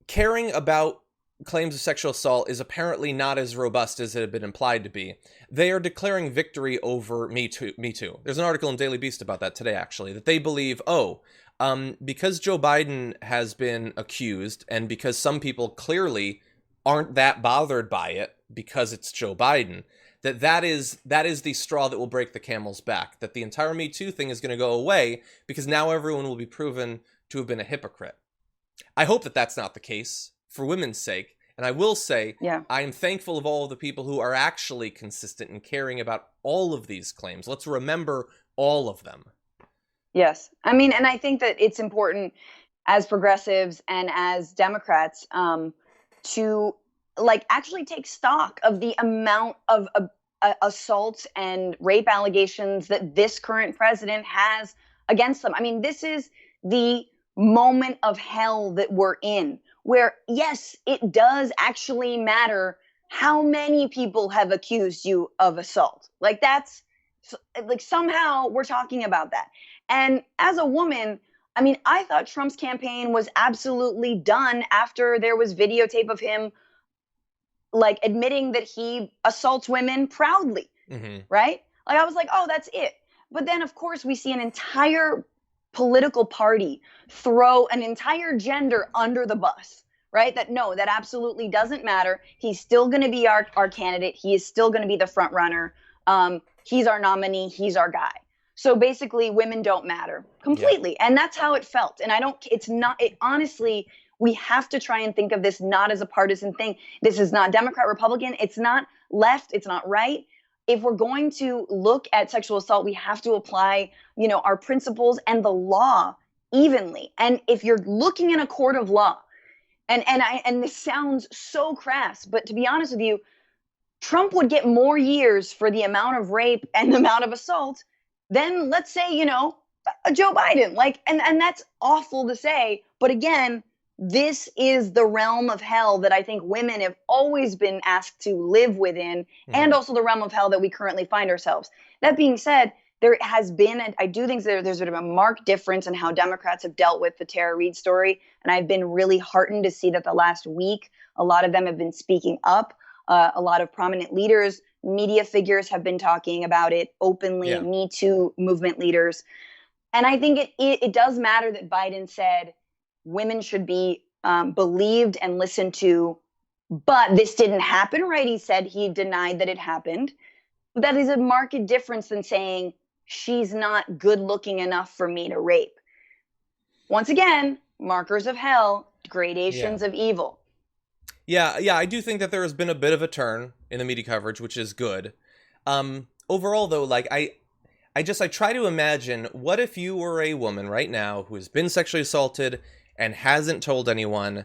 caring about claims of sexual assault is apparently not as robust as it had been implied to be, they are declaring victory over Me Too. There's an article in Daily Beast about that today, actually, that they believe, because Joe Biden has been accused and because some people clearly aren't that bothered by it because it's Joe Biden, that is the straw that will break the camel's back, that the entire Me Too thing is going to go away because now everyone will be proven to have been a hypocrite. I hope that that's not the case for women's sake. And I will say, I am thankful of all of the people who are actually consistent in caring about all of these claims. Let's remember all of them. Yes. I mean, and I think that it's important as progressives and as Democrats, to like actually take stock of the amount of assaults and rape allegations that this current president has against them. I mean, this is the moment of hell that we're in, where yes, it does actually matter how many people have accused you of assault. Like that's like somehow we're talking about that. And as a woman, I mean, I thought Trump's campaign was absolutely done after there was videotape of him like admitting that he assaults women proudly, right? Like I was like, oh, that's it. But then of course we see an entire political party throw an entire gender under the bus, right? That no, that absolutely doesn't matter. He's still going to be our candidate. He is still going to be the front runner. He's our nominee. He's our guy. So basically women don't matter completely. Yeah. And that's how it felt. And honestly, we have to try and think of this not as a partisan thing. This is not Democrat, Republican. It's not left. It's not right. If we're going to look at sexual assault, we have to apply, our principles and the law evenly. And if you're looking in a court of law, and this sounds so crass, but to be honest with you, Trump would get more years for the amount of rape and the amount of assault than, let's say, Joe Biden. Like, and that's awful to say, but again, this is the realm of hell that I think women have always been asked to live within, and also the realm of hell that we currently find ourselves. That being said, there has been, I do think there's sort of a marked difference in how Democrats have dealt with the Tara Reade story. And I've been really heartened to see that the last week, a lot of them have been speaking up. A lot of prominent leaders, media figures have been talking about it openly, yeah. Me Too movement leaders. And I think it does matter that Biden said women should be believed and listened to, but this didn't happen, right? He said he denied that it happened. That is a marked difference than saying she's not good looking enough for me to rape. Once again, markers of hell, gradations of evil. Yeah, I do think that there has been a bit of a turn in the media coverage, which is good. Overall, though, like I try to imagine, what if you were a woman right now who has been sexually assaulted and hasn't told anyone?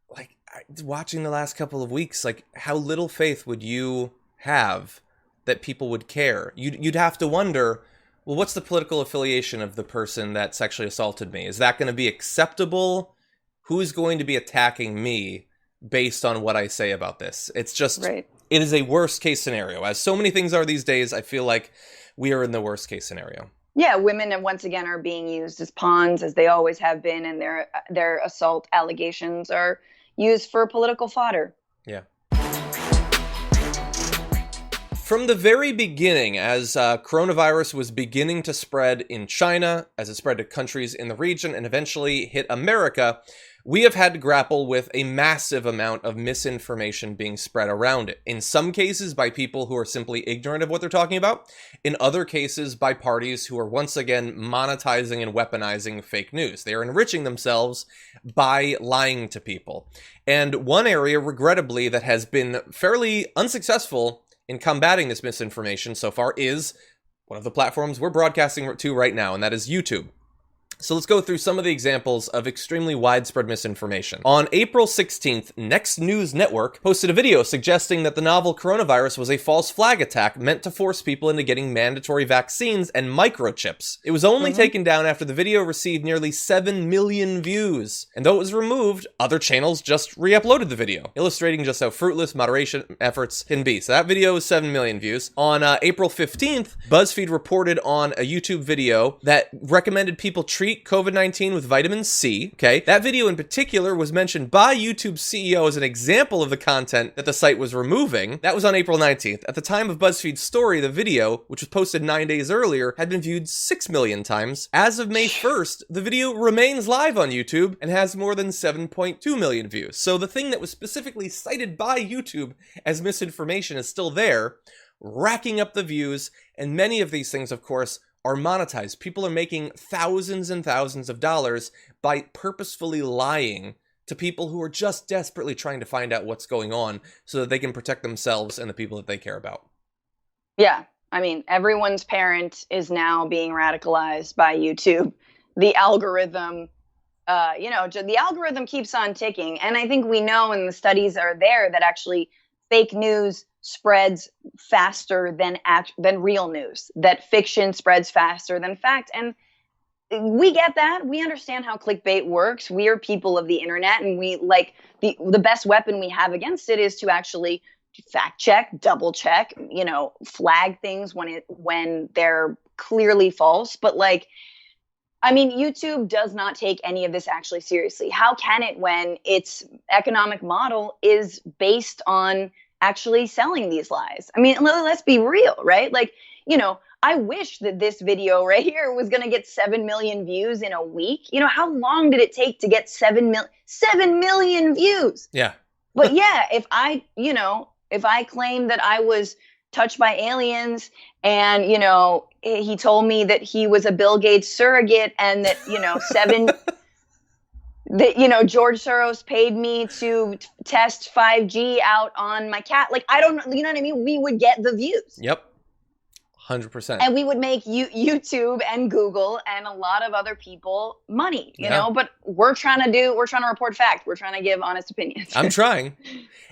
Like, watching the last couple of weeks, like, how little faith would you have that people would care? You'd have to wonder, well, what's the political affiliation of the person that sexually assaulted me? Is that going to be acceptable? Who's going to be attacking me based on what I say about this? It's just, right. It is a worst case scenario. As so many things are these days, I feel like we are in the worst case scenario. Yeah, women once again are being used as pawns, as they always have been, and their assault allegations are used for political fodder. Yeah. From the very beginning, as coronavirus was beginning to spread in China, as it spread to countries in the region, and eventually hit America, we have had to grapple with a massive amount of misinformation being spread around it. In some cases by people who are simply ignorant of what they're talking about. In other cases by parties who are once again monetizing and weaponizing fake news. They are enriching themselves by lying to people. And one area, regrettably, that has been fairly unsuccessful in combating this misinformation so far is one of the platforms we're broadcasting to right now, and that is YouTube. So let's go through some of the examples of extremely widespread misinformation. On April 16th, Next News Network posted a video suggesting that the novel coronavirus was a false flag attack meant to force people into getting mandatory vaccines and microchips. It was only taken down after the video received nearly 7 million views. And though it was removed, other channels just re-uploaded the video, illustrating just how fruitless moderation efforts can be. So that video was 7 million views. On April 15th, BuzzFeed reported on a YouTube video that recommended people treat COVID-19 with vitamin C, okay? That video in particular was mentioned by YouTube's CEO as an example of the content that the site was removing. That was on April 19th. At the time of BuzzFeed's story, the video, which was posted 9 days earlier, had been viewed 6 million times. As of May 1st, the video remains live on YouTube and has more than 7.2 million views. So the thing that was specifically cited by YouTube as misinformation is still there, racking up the views, and many of these things, of course, are monetized. People are making thousands and thousands of dollars by purposefully lying to people who are just desperately trying to find out what's going on so that they can protect themselves and the people that they care about. Yeah. I mean, everyone's parent is now being radicalized by YouTube. The algorithm the algorithm keeps on ticking. And I think we know, and the studies are there, that actually fake news spreads faster than real news, that fiction spreads faster than fact. And we get that. We understand how clickbait works. We are people of the internet, and we like the best weapon we have against it is to actually fact check, double check, flag things when they're clearly false. But YouTube does not take any of this actually seriously. How can it when its economic model is based on actually selling these lies? I mean, let's be real, right? I wish that this video right here was going to get 7 million views in a week. How long did it take to get 7 million views? Yeah. But yeah, if I claim that I was touched by aliens and, he told me that he was a Bill Gates surrogate and that, George Soros paid me to test 5G out on my cat. I don't know, you know what I mean? We would get the views. Yep. 100%. And we would make YouTube and Google and a lot of other people money, you know, but we're trying to report fact. We're trying to give honest opinions. I'm trying.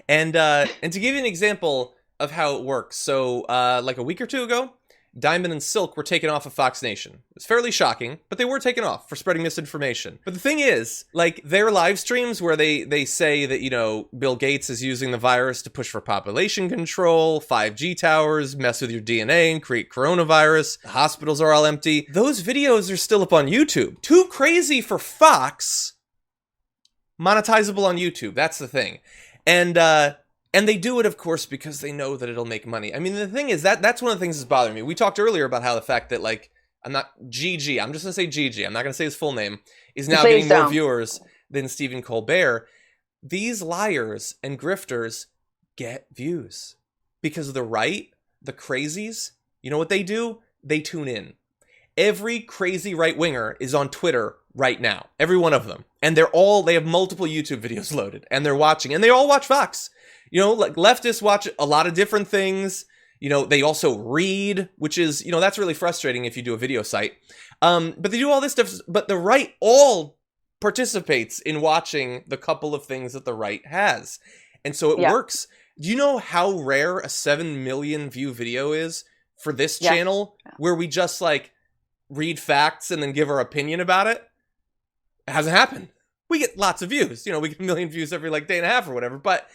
And to give you an example of how it works. So like a week or two ago, Diamond and Silk were taken off of Fox Nation. It's fairly shocking, but they were taken off for spreading misinformation. But the thing is, their live streams where they say that, Bill Gates is using the virus to push for population control, 5G towers, mess with your DNA and create coronavirus, the hospitals are all empty. Those videos are still up on YouTube. Too crazy for Fox, monetizable on YouTube. That's the thing. And they do it, of course, because they know that it'll make money. I mean, the thing is that's one of the things that's bothering me. We talked earlier about how the fact that, I'm not Gigi, I'm just going to say Gigi, I'm not going to say his full name, is now getting more viewers than Stephen Colbert. These liars and grifters get views because the right, the crazies, you know what they do? They tune in. Every crazy right-winger is on Twitter right now. Every one of them. And they have multiple YouTube videos loaded, and they're watching, and they all watch Fox. Leftists watch a lot of different things. They also read, which is, that's really frustrating if you do a video site. But they do all this stuff, but the right all participates in watching the couple of things that the right has. And so it works. Do you know how rare a 7 million view video is for this channel where we just read facts and then give our opinion about it? It hasn't happened. We get lots of views. We get 1 million views every day and a half or whatever, but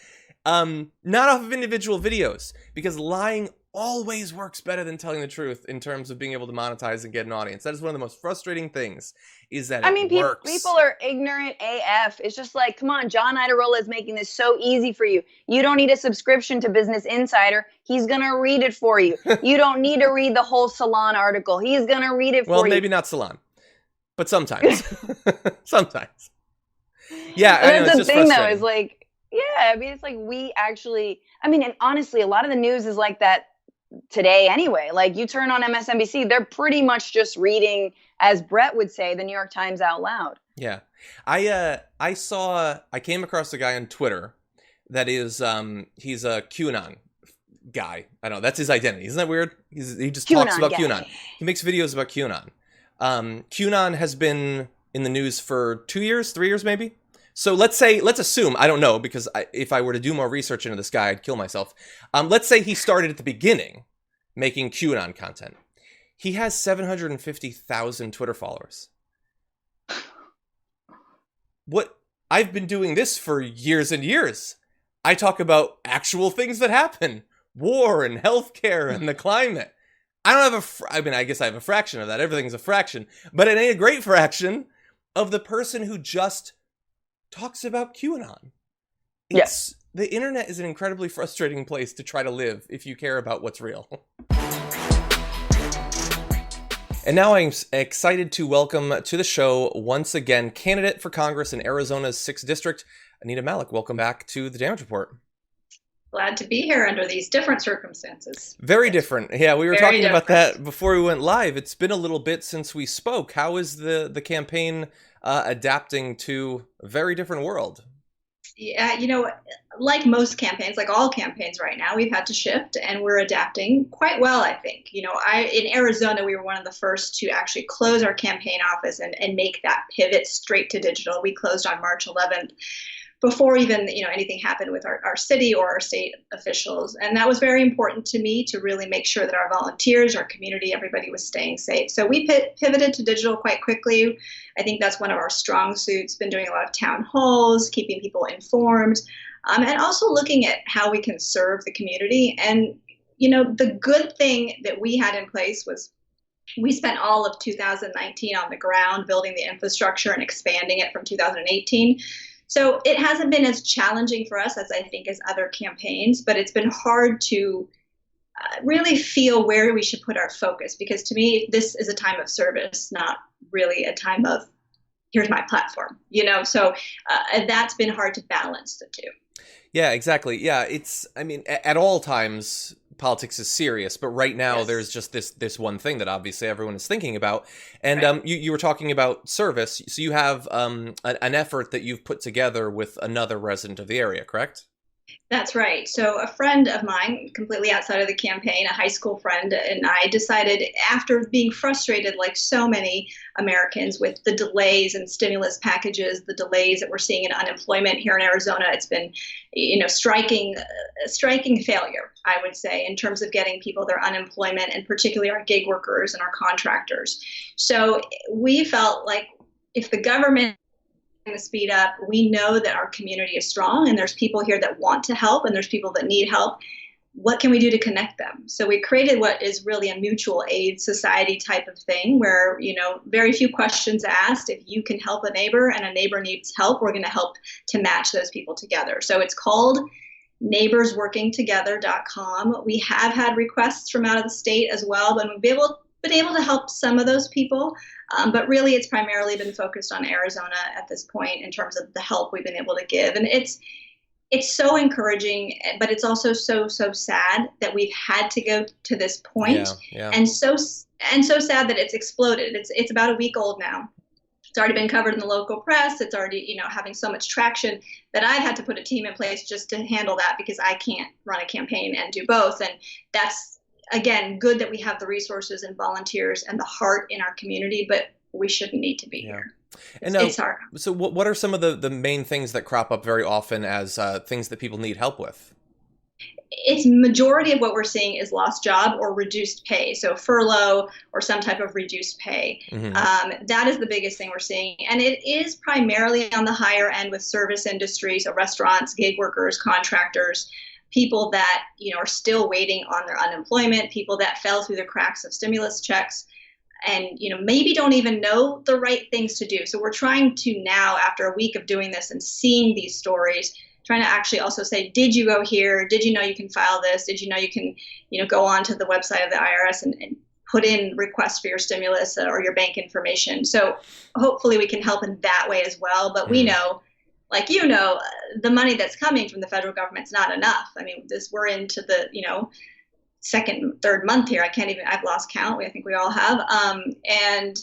not off of individual videos, because lying always works better than telling the truth in terms of being able to monetize and get an audience. That is one of the most frustrating things, is that it works. People are ignorant AF. It's just come on, John Idarola is making this so easy for you. You don't need a subscription to Business Insider. He's going to read it for you. You don't need to read the whole Salon article. He's going to read it for you. Well, maybe not Salon, but sometimes. Sometimes. Yeah, and that's the thing, though, is it's we actually, and honestly, a lot of the news is like that today anyway. You turn on MSNBC, they're pretty much just reading, as Brett would say, the New York Times out loud. Yeah. I came across a guy on Twitter that is, he's a QAnon guy. I don't know, that's his identity. Isn't that weird? He just talks about QAnon. He makes videos about QAnon. QAnon has been in the news for 2 years, 3 years maybe. So let's assume, I don't know, because if I were to do more research into this guy, I'd kill myself. Let's say he started at the beginning making QAnon content. He has 750,000 Twitter followers. I've been doing this for years and years. I talk about actual things that happen. War and healthcare and the climate. I don't have I guess I have a fraction of that. Everything's a fraction. But it ain't a great fraction of the person who just talks about QAnon. Yes. The internet is an incredibly frustrating place to try to live if you care about what's real. And now I'm excited to welcome to the show once again candidate for Congress in Arizona's 6th District, Anita Malik. Welcome back to the Damage Report. Glad to be here under these different circumstances. Very different. Yeah, we were talking about that before we went live. It's been a little bit since we spoke. How is the campaign adapting to a very different world? Yeah, like most campaigns, like all campaigns right now, we've had to shift and we're adapting quite well, I think. In Arizona, we were one of the first to actually close our campaign office and make that pivot straight to digital. We closed on March 11th before even, anything happened with our city or our state officials. And that was very important to me to really make sure that our volunteers, our community, everybody was staying safe. So we pivoted to digital quite quickly. I think that's one of our strong suits, been doing a lot of town halls, keeping people informed. And also looking at how we can serve the community. And, the good thing that we had in place was we spent all of 2019 on the ground building the infrastructure and expanding it from 2018. So it hasn't been as challenging for us as I think as other campaigns, but it's been hard to really feel where we should put our focus, because to me, this is a time of service, not really a time of here's my platform, so that's been hard to balance the two. Yeah, exactly. Yeah, at all times, politics is serious, but right now Yes. there's just this one thing that obviously everyone is thinking about. And you were talking about service, so you have an effort that you've put together with another resident of the area, correct? That's right. So a friend of mine, completely outside of the campaign, a high school friend, and I decided, after being frustrated like so many Americans with the delays in stimulus packages, the delays that we're seeing in unemployment here in Arizona, it's been, striking failure, I would say, in terms of getting people their unemployment, and particularly our gig workers and our contractors. So we felt like if the government to speed up, we know that our community is strong and there's people here that want to help and there's people that need help. What can we do to connect them? So we created what is really a mutual aid society type of thing where, very few questions asked. If you can help a neighbor and a neighbor needs help, we're going to help to match those people together. So it's called neighborsworkingtogether.com. We have had requests from out of the state as well, but we've been able to help some of those people. But really, it's primarily been focused on Arizona at this point in terms of the help we've been able to give. And it's so encouraging, but it's also so sad that we've had to go to this point. Yeah. And so sad that it's exploded. It's about a week old now. It's already been covered in the local press. It's already, having so much traction that I've had to put a team in place just to handle that, because I can't run a campaign and do both. And that's, again, good that we have the resources and volunteers and the heart in our community, but we shouldn't need to be here. And it's hard. So what are some of the main things that crop up very often as things that people need help with? It's majority of what we're seeing is lost job or reduced pay. So furlough or some type of reduced pay. Mm-hmm. That is the biggest thing we're seeing. And it is primarily on the higher end with service industry. So restaurants, gig workers, contractors, people that, are still waiting on their unemployment, people that fell through the cracks of stimulus checks and, maybe don't even know the right things to do. So we're trying to now, after a week of doing this and seeing these stories, trying to actually also say, did you go here? Did you know you can file this? Did you know you can, go onto the website of the IRS and put in requests for your stimulus or your bank information? So hopefully we can help in that way as well. But we know, like, the money that's coming from the federal government's not enough. I mean, we're into the, second, third month here. I've lost count. I think we all have. And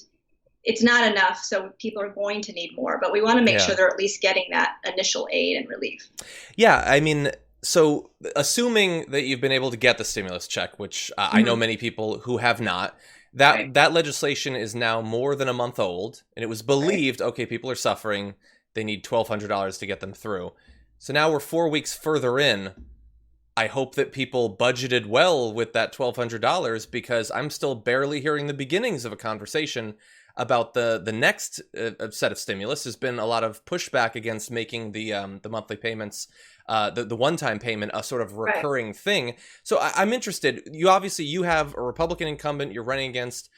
it's not enough. So people are going to need more, but we want to make sure they're at least getting that initial aid and relief. Yeah. I mean, so assuming that you've been able to get the stimulus check, which I know many people who have not, that legislation is now more than a month old, and it was believed, okay, people are suffering. They need $1,200 to get them through. So now we're 4 weeks further in. I hope that people budgeted well with that $1,200, because I'm still barely hearing the beginnings of a conversation about the next set of stimulus. There's been a lot of pushback against making the monthly payments, the one-time payment, a sort of recurring thing. So I'm interested. You have a Republican incumbent you're running against,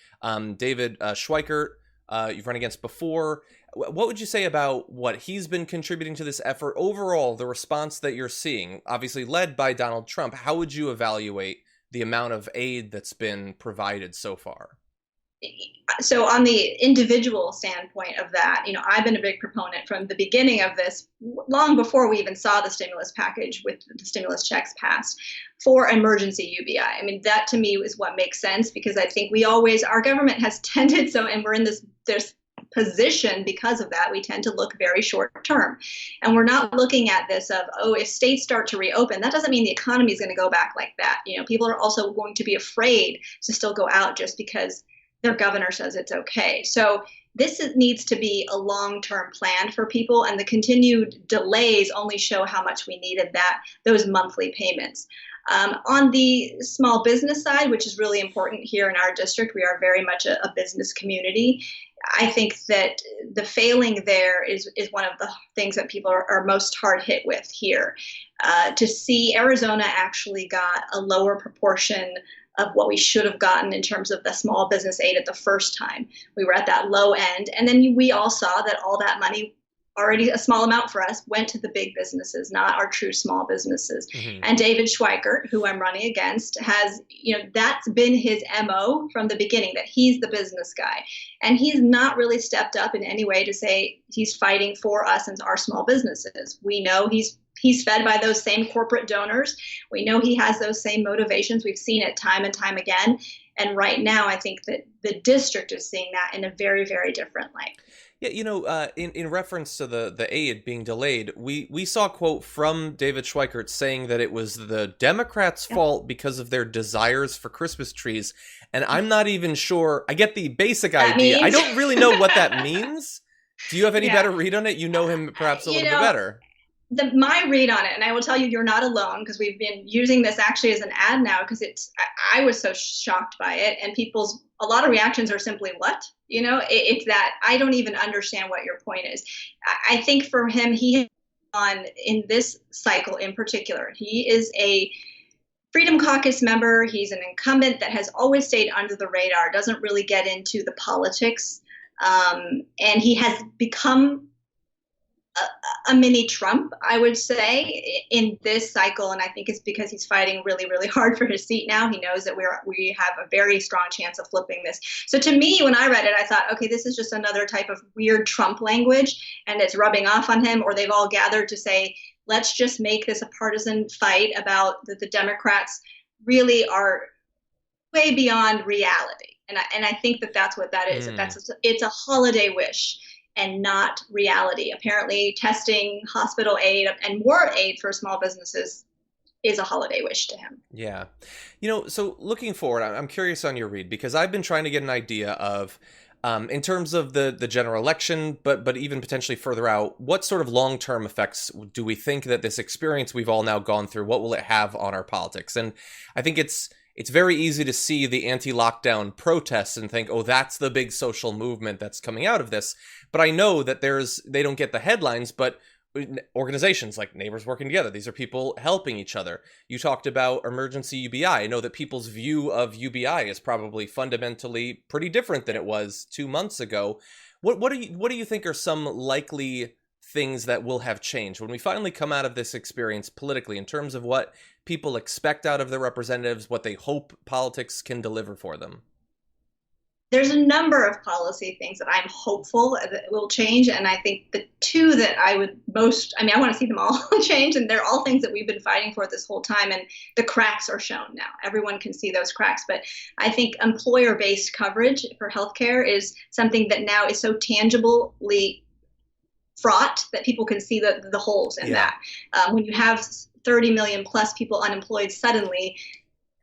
David Schweikert. You've run against before. What would you say about what he's been contributing to this effort? Overall, the response that you're seeing, obviously led by Donald Trump, how would you evaluate the amount of aid that's been provided so far? So on the individual standpoint of that, I've been a big proponent from the beginning of this, long before we even saw the stimulus package with the stimulus checks passed, for emergency UBI. I mean, that to me is what makes sense, because I think our government has tended, and we're in this position because of that. We tend to look very short term. And we're not looking at this of, oh, if states start to reopen, that doesn't mean the economy is going to go back like that. People are also going to be afraid to still go out just because their governor says it's okay. So needs to be a long-term plan for people, and the continued delays only show how much we needed those monthly payments. On the small business side, which is really important here in our district, we are very much a business community. I think that the failing there is one of the things that people are most hard hit with here. To see Arizona actually got a lower proportion of what we should have gotten in terms of the small business aid at the first time. We were at that low end. And then we all saw that all that money, already a small amount for us, went to the big businesses, not our true small businesses. Mm-hmm. And David Schweikert, who I'm running against, has, that's been his MO from the beginning, that he's the business guy. And he's not really stepped up in any way to say he's fighting for us and our small businesses. We know he's fed by those same corporate donors. We know he has those same motivations. We've seen it time and time again. And right now, I think that the district is seeing that in a very, very different light. Yeah, in reference to the aid being delayed, we saw a quote from David Schweikert saying that it was the Democrats' fault because of their desires for Christmas trees. And I'm not even sure. I get the basic idea. I don't really know what that means. Do you have any better read on it? You know him perhaps a little bit better. My read on it, and I will tell you, you're not alone, because we've been using this actually as an ad now, because I was so shocked by it, and a lot of reactions are simply, what? It's that I don't even understand what your point is. I think for him, in this cycle in particular, he is a Freedom Caucus member. He's an incumbent that has always stayed under the radar, doesn't really get into the politics, and he has become a mini Trump, I would say, in this cycle. And I think it's because he's fighting really, really hard for his seat now. He knows that we have a very strong chance of flipping this. So to me, when I read it, I thought, okay, this is just another type of weird Trump language, and it's rubbing off on him, or they've all gathered to say, let's just make this a partisan fight about that the Democrats really are way beyond reality. And I think that's what that is. It's a holiday wish and not reality. Apparently, testing, hospital aid, and more aid for small businesses is a holiday wish to him. Yeah. So looking forward, I'm curious on your read, because I've been trying to get an idea of, in terms of the general election, but even potentially further out, what sort of long-term effects do we think that this experience we've all now gone through, what will it have on our politics? And I think it's very easy to see the anti-lockdown protests and think, oh, that's the big social movement that's coming out of this. But I know that they don't get the headlines, but organizations like Neighbors Working Together, these are people helping each other. You talked about emergency UBI. I know that people's view of UBI is probably fundamentally pretty different than it was 2 months ago. What do you think are some likely things that will have changed when we finally come out of this experience politically, in terms of what people expect out of their representatives, what they hope politics can deliver for them? There's a number of policy things that I'm hopeful that will change. And I think the two that I would I want to see them all change. And they're all things that we've been fighting for this whole time. And the cracks are shown now. Everyone can see those cracks. But I think employer-based coverage for healthcare is something that now is so tangibly fraught that people can see the holes in that. When you have 30 million plus people unemployed suddenly,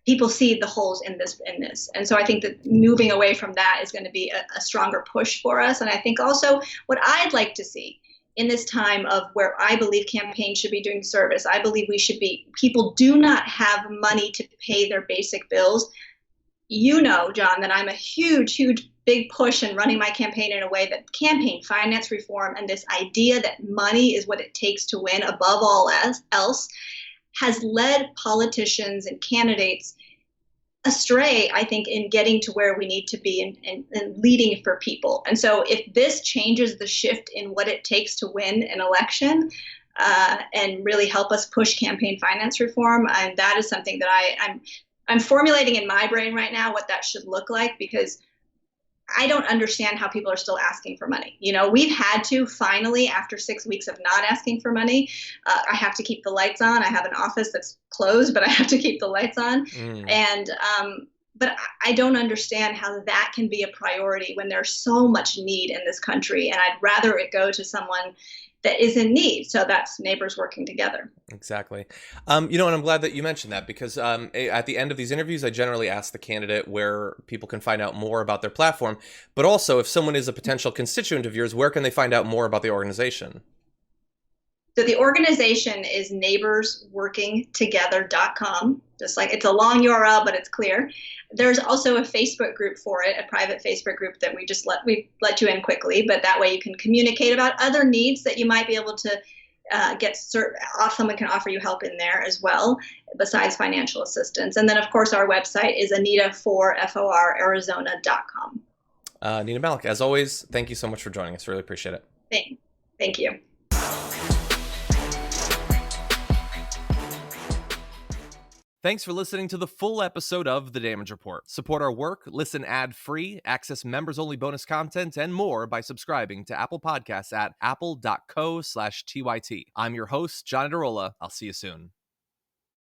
people see the holes in this. And so I think that moving away from that is going to be a stronger push for us. And I think also what I'd like to see in this time of where I believe campaigns should be doing service, I believe people do not have money to pay their basic bills. John, that I'm a huge, big push in running my campaign in a way that campaign finance reform and this idea that money is what it takes to win above all else has led politicians and candidates astray, I think, in getting to where we need to be and leading for people. And so if this changes the shift in what it takes to win an election and really help us push campaign finance reform, and that is something that I'm formulating in my brain right now what that should look like, because I don't understand how people are still asking for money. We've had to finally, after 6 weeks of not asking for money, I have to keep the lights on. I have an office that's closed, but I have to keep the lights on. And But I don't understand how that can be a priority when there's so much need in this country. And I'd rather it go to someone that is in need. So that's neighbors working together. Exactly. And I'm glad that you mentioned that, because at the end of these interviews, I generally ask the candidate where people can find out more about their platform. But also, if someone is a potential constituent of yours, where can they find out more about the organization? So the organization is neighborsworkingtogether.com. Just like, it's a long URL, but it's clear. There's also a Facebook group for it, a private Facebook group that we let you in quickly, but that way you can communicate about other needs that you might be able to someone can offer you help in there as well, besides financial assistance. And then, of course, our website is Anita4Arizona.com. Anita Malik, as always, thank you so much for joining us. Really appreciate it. Thank you. Thanks for listening to the full episode of The Damage Report. Support our work, listen ad-free, access members-only bonus content, and more by subscribing to Apple Podcasts at apple.co/TYT. I'm your host, John Adarola. I'll see you soon.